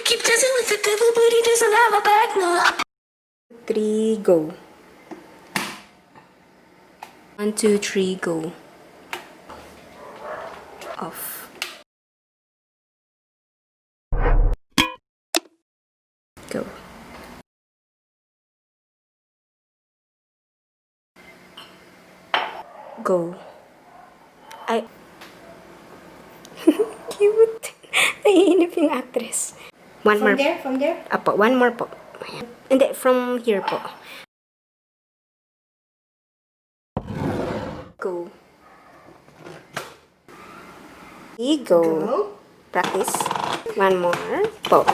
keep dancing with the devil, but he doesn't have a back, no. 3, go. 1, 2, 3, go. Off. Go. Go. Ay. Cute. Naiinip yung actress. One more. From there? Apo, one more po. Ayan. Hindi, from here po. Go. Go. Practice. One more. Po.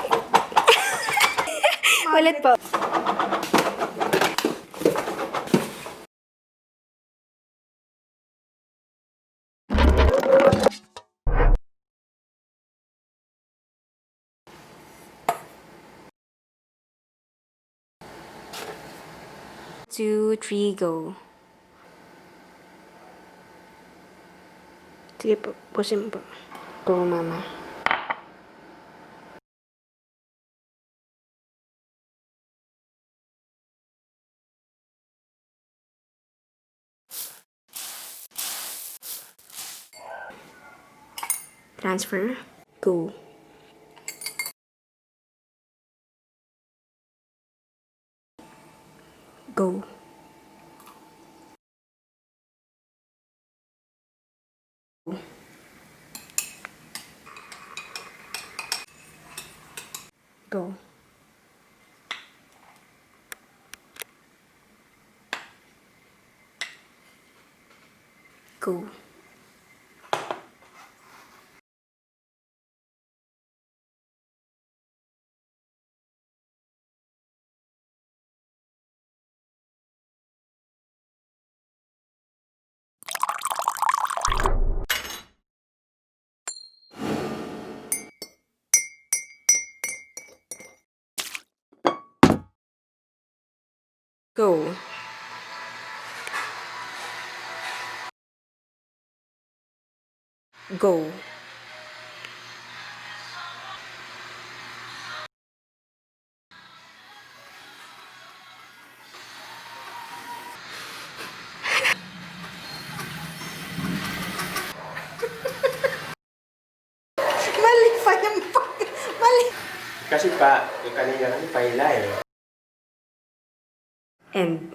Ulit po. Two, three, go. Sige po, pusin po. Go, mama. Transfer. Go. Go. Go. Go. Go. Go. Mali pa yung mali. Kasi pa, yung kanina kasi paila eh. And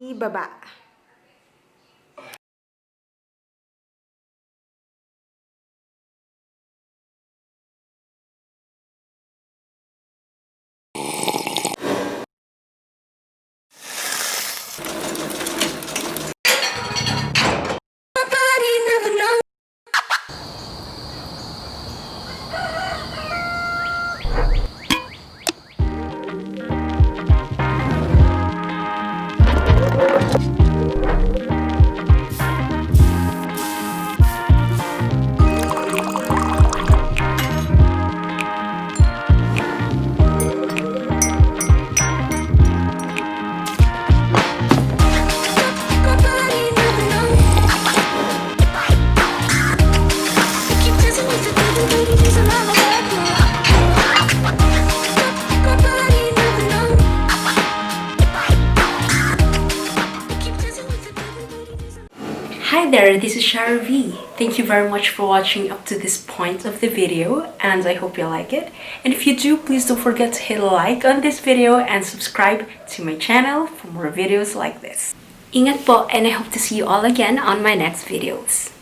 ibaba. Hi there, this is Shara V. Thank you very much for watching up to this point of the video, and I hope you like it. And if you do, please don't forget to hit like on this video and subscribe to my channel for more videos like this. Ingat po, and I hope to see you all again on my next videos.